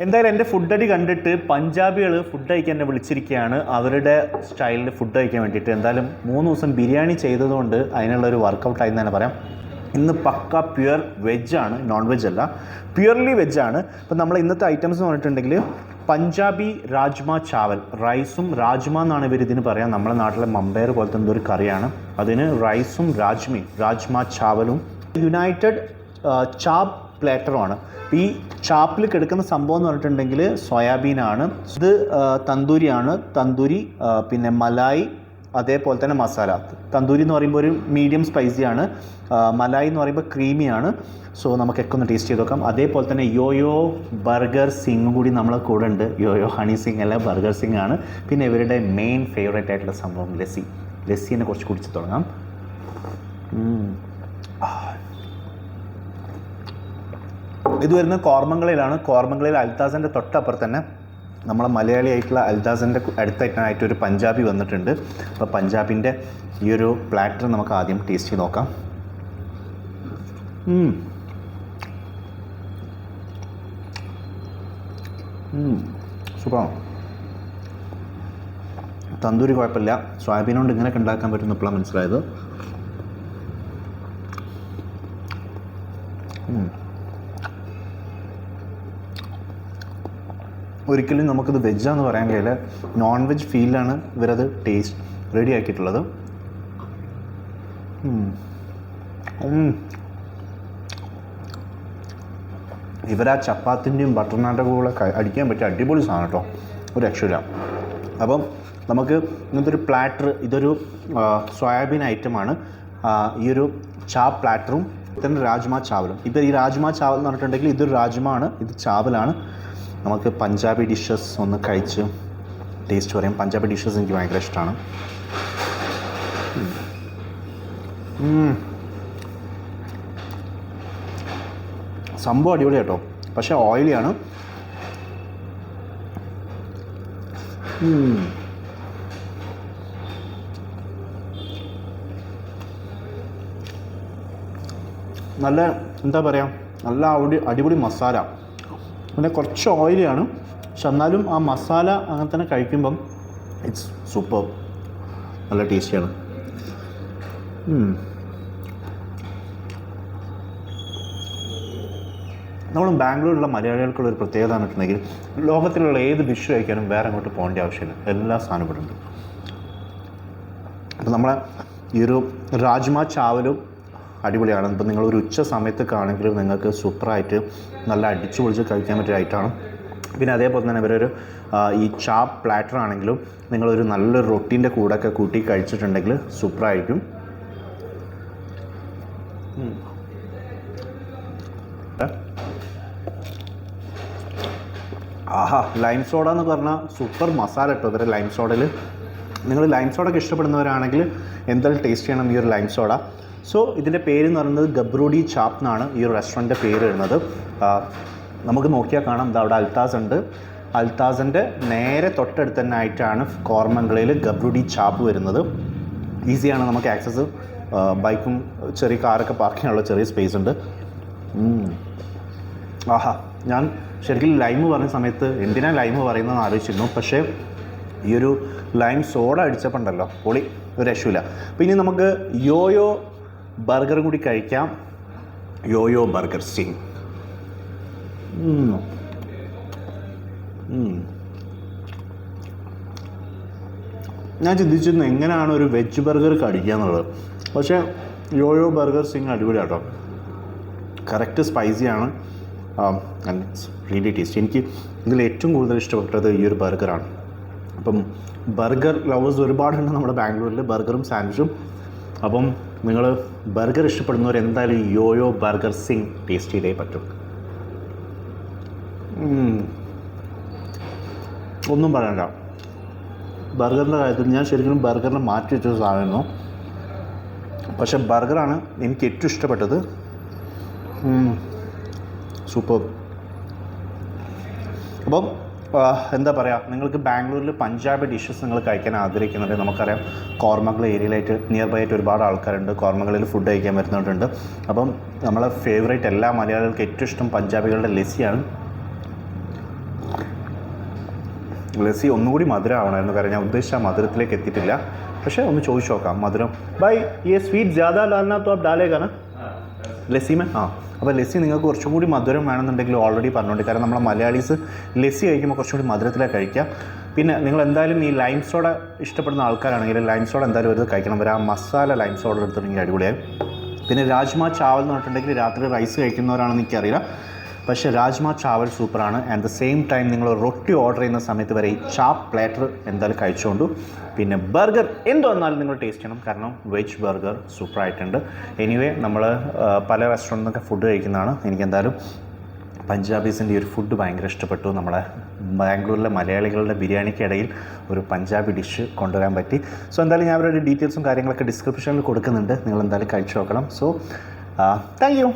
എന്തായാലും എൻ്റെ ഫുഡ് അടി കണ്ടിട്ട് പഞ്ചാബികൾ ഫുഡ് കഴിക്കാൻ എന്നെ വിളിച്ചിരിക്കുകയാണ് അവരുടെ സ്റ്റൈലിൽ ഫുഡ് കഴിക്കാൻ വേണ്ടിയിട്ട്. എന്തായാലും 3 ദിവസം ബിരിയാണി ചെയ്തതുകൊണ്ട് അതിനുള്ളൊരു വർക്കൗട്ടായി എന്ന് തന്നെ പറയാം. ഇന്ന് പക്ക പ്യുവർ വെജാണ്, നോൺ വെജ് അല്ല, പ്യുവർലി വെജാണ്. ഇപ്പം നമ്മൾ ഇന്നത്തെ ഐറ്റംസ് എന്ന് പറഞ്ഞിട്ടുണ്ടെങ്കിൽ പഞ്ചാബി രാജ്മ ചാവൽ, റൈസും രാജ്മ എന്നാണ് ഇവർ ഇതിന് പറയാം. നമ്മുടെ നാട്ടിലെ മമ്പയർ പോലത്തെ എന്തൊരു കറിയാണ്, അതിന് റൈസും രാജ്മ ചാവലും, യുണൈറ്റഡ് ചാപ്പ് പ്ലേറ്ററുമാണ്. ഈ ചാപ്പിൽ കിടക്കുന്ന സംഭവം എന്ന് പറഞ്ഞിട്ടുണ്ടെങ്കിൽ സോയാബീനാണ്, ഇത് തന്തൂരിയാണ്, തന്തൂരി, പിന്നെ മലായി, അതേപോലെ തന്നെ മസാല. തന്തൂരി എന്ന് പറയുമ്പോൾ ഒരു മീഡിയം സ്പൈസിയാണ്, മലായി എന്ന് പറയുമ്പോൾ ക്രീമിയാണ്. സോ നമുക്കൊക്കെ ഒന്ന് ടേസ്റ്റ് ചെയ്ത് നോക്കാം. അതേപോലെ തന്നെ യോയോ ബർഗർ സിംഗ് കൂടി നമ്മളെ കൂടെ ഉണ്ട്. യോയോ ഹണി സിംഗ് അല്ല, ബർഗർ സിംഗ് ആണ്. പിന്നെ ഇവരുടെ മെയിൻ ഫേവറേറ്റ് ആയിട്ടുള്ള സംഭവം ലസ്സിനെ കുറച്ച് കുടിച്ച് തുടങ്ങാം. ഇത് വരുന്നത് കോർമംഗളയിലാണ്. കോർമംഗളയിൽ അൽത്താസിൻ്റെ തൊട്ടപ്പുറത്ത് തന്നെ നമ്മളെ മലയാളി ആയിട്ടുള്ള അൽത്താസിൻ്റെ അടുത്തായിട്ടായിട്ട് ഒരു പഞ്ചാബി വന്നിട്ടുണ്ട്. അപ്പോൾ പഞ്ചാബിൻ്റെ ഈ ഒരു പ്ലാറ്റർ നമുക്ക് ആദ്യം ടേസ്റ്റ് ചെയ്ത് നോക്കാം. സൂപ്പറാണ്. തന്തൂരി കുഴപ്പമില്ല, സോയാബീൻ കൊണ്ട് ഇങ്ങനെയൊക്കെ ഉണ്ടാക്കാൻ പറ്റുന്ന ഇപ്പോഴാണ് മനസ്സിലായത്. ഒരിക്കലും നമുക്കിത് വെജാന്ന് പറയാൻ കഴിയില്ല, നോൺ വെജ് ഫീലാണ് ഇവരത് ടേസ്റ്റ് റെഡി ആക്കിയിട്ടുള്ളത്. ഇവരാ ചപ്പാത്തിൻ്റെയും ബട്ടർ നാൻ്റെ കൂടെ അടിക്കാൻ പറ്റിയ അടിപൊളി സാധനം കേട്ടോ, ഒരു രക്ഷയില്ല. അപ്പം നമുക്ക് ഇങ്ങനത്തെ ഒരു പ്ലാറ്റർ, ഇതൊരു സോയാബീൻ ഐറ്റമാണ്. ഈ ഒരു ചാപ്പ് പ്ലാറ്ററും തന്നെ രാജ്മ ചാവലും. ഇപ്പോൾ ഈ രാജ്മ ചാവൽ എന്ന് പറഞ്ഞിട്ടുണ്ടെങ്കിൽ ഇതൊരു രാജ്മ ആണ്, ഇത് ചാവലാണ്. നമുക്ക് പഞ്ചാബി ഡിഷസ് ഒന്ന് കഴിച്ച് ടേസ്റ്റ് പറയാം. പഞ്ചാബി ഡിഷസ് എനിക്ക് ഭയങ്കര ഇഷ്ടമാണ്. സംഭവം അടിപൊളി കേട്ടോ, പക്ഷേ ഓയിലിയാണ്. നല്ല എന്താ പറയുക, നല്ല അടിപൊളി മസാല, പിന്നെ കുറച്ച് ഓയിലിയാണ്. പക്ഷെ എന്നാലും ആ മസാല അങ്ങനെ തന്നെ കഴിക്കുമ്പം ഇറ്റ്സ് സൂപ്പർ, നല്ല ടേസ്റ്റിയാണ്. നമ്മൾ ബാംഗ്ലൂരിലുള്ള മലയാളികൾക്കുള്ള ഒരു പ്രത്യേകത എന്നിട്ടുണ്ടെങ്കിൽ ലോകത്തിലുള്ള ഏത് ഡിഷ് കഴിക്കാനും വേറെ അങ്ങോട്ട് പോകേണ്ട ആവശ്യമില്ല, എല്ലാ സാധനവും ഇവിടെ ഉണ്ട്. അപ്പോൾ നമ്മളെ ഈ ഒരു രാജ്മ ചാവലും അടിപൊളിയാണ്. ഇപ്പം നിങ്ങളൊരു ഉച്ച സമയത്തൊക്കെയാണെങ്കിലും നിങ്ങൾക്ക് സൂപ്പറായിട്ട് നല്ല അടിച്ചു പൊളിച്ച് കഴിക്കാൻ പറ്റിയ ഐറ്റമാണ്. പിന്നെ അതേപോലെ തന്നെ ഇവരൊരു ഈ ചാപ്പ് പ്ലാറ്റർ ആണെങ്കിലും നിങ്ങളൊരു നല്ലൊരു റൊട്ടീൻ്റെ കൂടെയൊക്കെ കൂട്ടി കഴിച്ചിട്ടുണ്ടെങ്കിൽ സൂപ്പറായിരിക്കും. ആഹാ, ലൈം സോഡ എന്ന് പറഞ്ഞാൽ സൂപ്പർ മസാല കേട്ടോ ഇവരെ ലൈം സോഡയിൽ. നിങ്ങൾ ലൈം സോഡൊക്കെ ഇഷ്ടപ്പെടുന്നവരാണെങ്കിൽ എന്തായാലും ടേസ്റ്റ് ചെയ്യണം ഈ ഒരു ലൈം സോഡ. സോ ഇതിൻ്റെ പേരെന്ന് പറയുന്നത് ഗബ്രൂഡി ചാപ്പ് എന്നാണ് ഈ ഒരു റെസ്റ്റോറൻറ്റിൻ്റെ പേര് വരുന്നത്. നമുക്ക് നോക്കിയാൽ കാണാം, അവിടെ അൽത്താസ് ഉണ്ട്. അൽത്താസിൻ്റെ നേരെ തൊട്ടടുത്ത് തന്നെ ആയിട്ടാണ് കോർമംഗളയിൽ ഗബ്രൂഡി ചാപ്പ് വരുന്നത്. ഈസിയാണ് നമുക്ക് ആക്സസ്, ബൈക്കും ചെറിയ കാറൊക്കെ പാർക്ക് ചെയ്യാനുള്ള ചെറിയ സ്പേസ് ഉണ്ട്. ആഹാ, ഞാൻ ശരിക്കും ലൈം പറഞ്ഞ സമയത്ത് എന്തിനാണ് ലൈം പറയുന്നതെന്ന് ആലോചിച്ചിരുന്നു. പക്ഷേ ഈ ഒരു ലൈം സോഡ അടിച്ചപ്പോൾ ഉണ്ടല്ലോ പൊളി, ഒരു രക്ഷയില്ല. അപ്പോൾ ഇനി നമുക്ക് യോയോ ബർഗറും കൂടി കഴിക്കാം. Yoyo burger Zing. ഞാൻ ചിന്തിച്ചിരുന്നു എങ്ങനെയാണ് ഒരു വെജ് ബർഗർ കടിക്കുക എന്നുള്ളത്. പക്ഷേ യോയോ ബർഗർ സിംഗ് അടിപൊളിയാട്ടോ, കറക്റ്റ് സ്പൈസിയാണ് ആൻഡ് ഇറ്റ്സ് റിയലി ടേസ്റ്റി. എനിക്ക് ഇതിൽ ഏറ്റവും കൂടുതൽ ഇഷ്ടപ്പെട്ടത് ഈ ഒരു ബർഗറാണ്. അപ്പം ബർഗർ ലവേഴ്സ് ഒരുപാടുണ്ട് നമ്മുടെ ബാംഗ്ലൂരിൽ, ബർഗറും സാൻഡ്വിച്ചും. അപ്പം നിങ്ങൾ ബർഗർ ഇഷ്ടപ്പെടുന്നവർ എന്തായാലും യോയോ ബർഗർ സിംഗ് ടേസ്റ്റ് ചെയ്തേ പറ്റും. ഒന്നും പറയണ്ട, ബർഗറിൻ്റെ കാര്യത്തിൽ ഞാൻ ശരിക്കും ബർഗറിനെ മാറ്റി വെച്ചൊരു സാധനമായിരുന്നു. പക്ഷേ ബർഗറാണ് എനിക്ക് ഏറ്റവും ഇഷ്ടപ്പെട്ടത്. സൂപ്പർ. അപ്പം എന്താ പറയുക, നിങ്ങൾക്ക് ബാംഗ്ലൂരിൽ പഞ്ചാബി ഡിഷസ് നിങ്ങൾ കഴിക്കാൻ ആഗ്രഹിക്കുന്നുണ്ടെങ്കിൽ നമുക്കറിയാം കോർമംഗൾ ഏരിയയിലായിട്ട് നിയർ ബൈ ആയിട്ട് ഒരുപാട് ആൾക്കാരുണ്ട്, കോർമംഗളിൽ ഫുഡ് കഴിക്കാൻ വരുന്നവരുണ്ട്. അപ്പം നമ്മളെ ഫേവറേറ്റ് എല്ലാ മലയാളികൾക്ക് ഏറ്റവും ഇഷ്ടം പഞ്ചാബികളുടെ ലസ്സിയാണ്. ലസ്സി ഒന്നുകൂടി മധുരം ആവണമായിരുന്നു, കാരണം ഞാൻ ഉദ്ദേശിച്ച മധുരത്തിലേക്ക് എത്തിയിട്ടില്ല. പക്ഷേ ഒന്ന് ചോദിച്ചു നോക്കാം മധുരം. ബൈ ഈ സ്വീറ്റ് ജ്യാദാ ഡാൽനാ തോ അബ് ഡാലേഗാ നാ ലസ്സി മേ? അപ്പോൾ ലസ്സി നിങ്ങൾക്ക് കുറച്ചും കൂടി മധുരം വേണമെന്നുണ്ടെങ്കിൽ ഓൾറെഡി പറഞ്ഞുകൊണ്ട്, കാരണം നമ്മളെ മലയാളീസ് ലസ്സി കഴിക്കുമ്പോൾ കുറച്ചും കൂടി മധുരത്തിലാണ് കഴിക്കുക. പിന്നെ നിങ്ങൾ എന്തായാലും ഈ ലൈം സോഡ ഇഷ്ടപ്പെടുന്ന ആൾക്കാരാണെങ്കിൽ ലൈം സോഡ എന്തായാലും ഒരു കഴിക്കണം. ഒരു ആ മസാല ലൈം സോഡ എടുത്തിട്ടുണ്ടെങ്കിൽ അടിപൊളിയായി. പിന്നെ രാജ്മ ചാവൽ എന്ന് പറഞ്ഞിട്ടുണ്ടെങ്കിൽ രാത്രി റൈസ് കഴിക്കുന്നവരാണെന്ന് എനിക്കറിയില്ല, പക്ഷേ രാജ്മ ചാവൽ സൂപ്പറാണ്. ആൻഡ് ദ സെയിം ടൈം നിങ്ങൾ റൊട്ടി ഓർഡർ ചെയ്യുന്ന സമയത്ത് വരെ ഈ ചാപ്പ് പ്ലാറ്റർ എന്തായാലും കഴിച്ചുകൊണ്ടു. പിന്നെ ബർഗർ എന്തോ എന്നാലും നിങ്ങൾ ടേസ്റ്റ് ചെയ്യണം, കാരണം വെജ് ബർഗർ സൂപ്പറായിട്ടുണ്ട്. എനിവേ നമ്മൾ പല റെസ്റ്റോറൻറ്റിൽ നിന്നൊക്കെ ഫുഡ് കഴിക്കുന്നതാണ്. എനിക്കെന്തായാലും പഞ്ചാബീസിൻ്റെ ഈ ഒരു ഫുഡ് ഭയങ്കര ഇഷ്ടപ്പെട്ടു. നമ്മളെ ബാംഗ്ലൂരിലെ മലയാളികളുടെ ബിരിയാണിക്കിടയിൽ ഒരു പഞ്ചാബി ഡിഷ് കൊണ്ടുവരാൻ പറ്റി. സോ എന്തായാലും ഞാൻ അവരുടെ ഡീറ്റെയിൽസും കാര്യങ്ങളൊക്കെ ഡിസ്ക്രിപ്ഷനിൽ കൊടുക്കുന്നുണ്ട്, നിങ്ങൾ എന്തായാലും കഴിച്ചു നോക്കണം. So thank you.